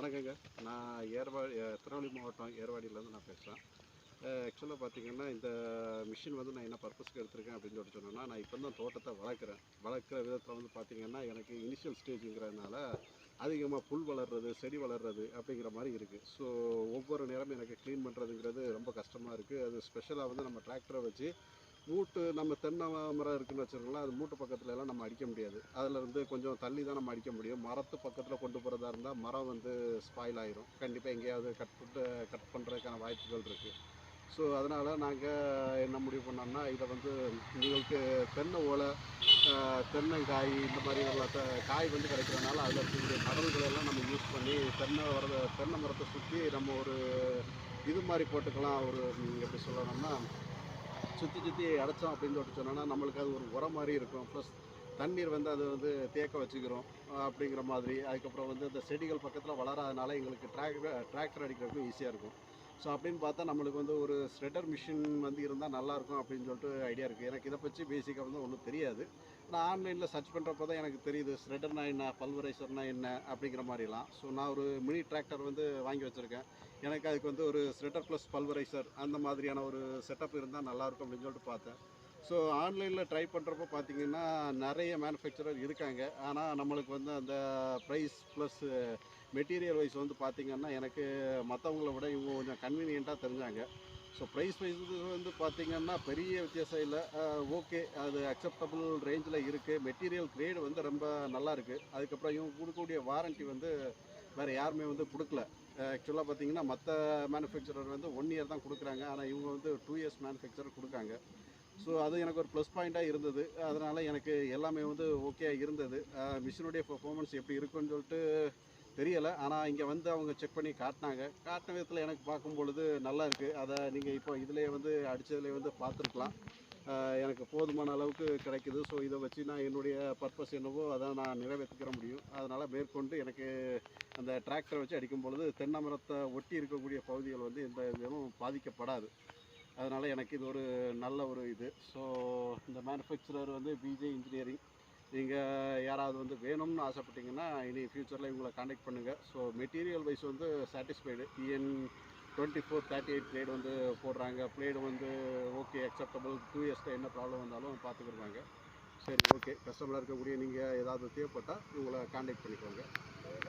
வணக்கங்க. நான் திருநெல்வேலி மாவட்டம் ஏர்வாடியிலேருந்து நான் பேசுகிறேன். ஆக்சுவலாக பார்த்தீங்கன்னா, இந்த மிஷின் வந்து நான் என்ன பர்பஸ்க்கு எடுத்திருக்கேன் அப்படின்னு சொல்லிட்டு சொன்னேன்னா, நான் இப்போ தான் தோட்டத்தை வளர்க்குறேன். வளர்க்குற விதத்தில் வந்து பார்த்தீங்கன்னா, எனக்கு இனிஷியல் ஸ்டேஜுங்கிறதுனால அதிகமாக புல் வளர்றது, செடி வளர்றது அப்படிங்கிற மாதிரி இருக்குது. ஸோ ஒவ்வொரு நேரமும் எனக்கு க்ளீன் பண்ணுறதுங்கிறது ரொம்ப கஷ்டமாக இருக்குது. அது ஸ்பெஷலாக வந்து நம்ம டிராக்டரை வச்சு நம்ம தென்னை மரம் இருக்குதுன்னு வச்சுருக்கலாம், அது மூட்டு பக்கத்துல எல்லாம் நம்ம அடிக்க முடியாது. அதில் வந்து கொஞ்சம் தள்ளி தான் நம்ம அடிக்க முடியும். மரத்து பக்கத்தில் கொண்டு போகிறதா இருந்தால் மரம் வந்து ஸ்பாயில் ஆயிரும். கண்டிப்பாக எங்கேயாவது கட் பண்ணுறதுக்கான வாய்ப்புகள் இருக்குது. ஸோ அதனால் நாங்கள் என்ன முடிவு பண்ணோம்னா, இதை வந்து உங்களுக்கு தென்னை ஓலை, தென்னங்காய் இந்த மாதிரி காய் வந்து கிடைக்கிறதுனால அதில் இருக்கக்கூடிய மடல்களை எல்லாம் நம்ம யூஸ் பண்ணி தென்னை மரத்தை சுற்றி நம்ம ஒரு இது மாதிரி போட்டுக்கலாம். ஒரு எப்படி சொல்லணும்னா, சுற்றி அடைச்சோம் அப்படின்னு சொல்லிட்டு சொன்னோன்னா நம்மளுக்கு அது ஒரு உரம் மாதிரி இருக்கும். ப்ளஸ் தண்ணீர் வந்து அது வந்து தேக்க வச்சுக்கிறோம் அப்படிங்கிற மாதிரி. அதுக்கப்புறம் வந்து இந்த செடிகள் பக்கத்தில் வளராதனால எங்களுக்கு டிராக்டர் அடிக்கிறதுக்கும் ஈஸியாக இருக்கும். ஸோ அப்படின்னு பார்த்தா நம்மளுக்கு வந்து ஒரு ஸ்ப்ரெடர் மிஷின் வந்து இருந்தால் நல்லாயிருக்கும் அப்படின்னு சொல்லிட்டு ஐடியா இருக்குது. எனக்கு இதை பற்றி பேசிக்காக வந்து ஒன்றும் தெரியாது. நான் ஆன்லைனில் சர்ச் பண்ணுறப்போ தான் எனக்கு தெரியுது ஸ்ப்ரெடர்னா என்ன, பல்வரைசர்னா என்ன அப்படிங்கிற மாதிரிலாம். ஸோ நான் ஒரு மினி டிராக்டர் வந்து வாங்கி வச்சுருக்கேன். எனக்கு அதுக்கு வந்து ஒரு ஸ்ப்ரெடர் ப்ளஸ் பல்வரைசர் அந்த மாதிரியான ஒரு செட்டப் இருந்தால் நல்லாயிருக்கும் அப்படின்னு சொல்லிட்டு பார்த்தேன். ஸோ ஆன்லைனில் ட்ரை பண்ணுறப்போ பார்த்தீங்கன்னா நிறைய மேனுஃபேக்சரர் இருக்காங்க. ஆனால் நம்மளுக்கு வந்து அந்த ப்ரைஸ் ப்ளஸ் மெட்டீரியல் வைஸ் வந்து பார்த்திங்கன்னா எனக்கு மற்றவங்கள விட இவங்க கொஞ்சம் கன்வீனியண்ட்டாக தெரிஞ்சாங்க. ஸோ ப்ரைஸ் வைஸ் வந்து பார்த்திங்கன்னா பெரிய வித்தியாசம் இல்லை. ஓகே, அது அக்செப்டபுள் ரேஞ்சில் இருக்குது. மெட்டீரியல் கிரேடு வந்து ரொம்ப நல்லா இருக்குது. அதுக்கப்புறம் இவங்க கொடுக்கக்கூடிய வாரண்ட்டி வந்து வேறு யாருமே வந்து கொடுக்கல. ஆக்சுவலாக பார்த்தீங்கன்னா மற்ற மேனுஃபேக்சரர் வந்து 1 இயர் தான் கொடுக்குறாங்க. ஆனால் இவங்க வந்து 2 இயர்ஸ் மேனுஃபேக்சரர் கொடுக்காங்க. ஸோ அது எனக்கு ஒரு ப்ளஸ் பாயிண்ட்டாக இருந்தது. அதனால் எனக்கு எல்லாமே வந்து ஓகே இருந்தது. மிஷினுடைய பெர்ஃபார்மன்ஸ் எப்படி இருக்குன்னு சொல்லிட்டு தெரியலை. ஆனால் இங்கே வந்து அவங்க செக் பண்ணி காட்டினாங்க. காட்டின விதத்தில் எனக்கு பார்க்கும்பொழுது நல்லா இருக்குது. அதை நீங்கள் இப்போ இதிலே வந்து அடித்ததுலேயே வந்து பார்த்துருக்கலாம். எனக்கு போதுமான அளவுக்கு கிடைக்குது. ஸோ இதை வச்சு நான் என்னுடைய பர்பஸ் என்னவோ அதை நான் நிறைவேற்றிக்கிற முடியும். அதனால் மேற்கொண்டு எனக்கு அந்த டிராக்டரை வச்சு அடிக்கும் பொழுது தென்னை மரத்தை ஒட்டி இருக்கக்கூடிய பகுதிகள் வந்து எந்த இதுவும் பாதிக்கப்படாது. அதனால் எனக்கு இது ஒரு நல்ல ஒரு இது. ஸோ இந்த மேனுஃபேக்சரர் வந்து பிஜே இன்ஜினியரிங். நீங்கள் யாராவது வந்து வேணும்னு ஆசைப்பட்டீங்கன்னா இனி ஃப்யூச்சரில் இவங்களை காண்டாக்ட் பண்ணுங்கள். ஸோ மெட்டீரியல் வைஸ் வந்து சாட்டிஸ்ஃபைடு. EN 2438 பிளேடு வந்து போடுறாங்க. பிளேடு வந்து ஓகே அக்செப்டபுள். 2 இயர்ஸில் என்ன ப்ராப்ளம் வந்தாலும் பார்த்துக்கிடுவாங்க. சரி, ஓகே. கஸ்டமராக இருக்கக்கூடிய நீங்கள் ஏதாவது தேவைப்பட்டால் இவங்களை காண்டாக்ட் பண்ணிக்கோங்க.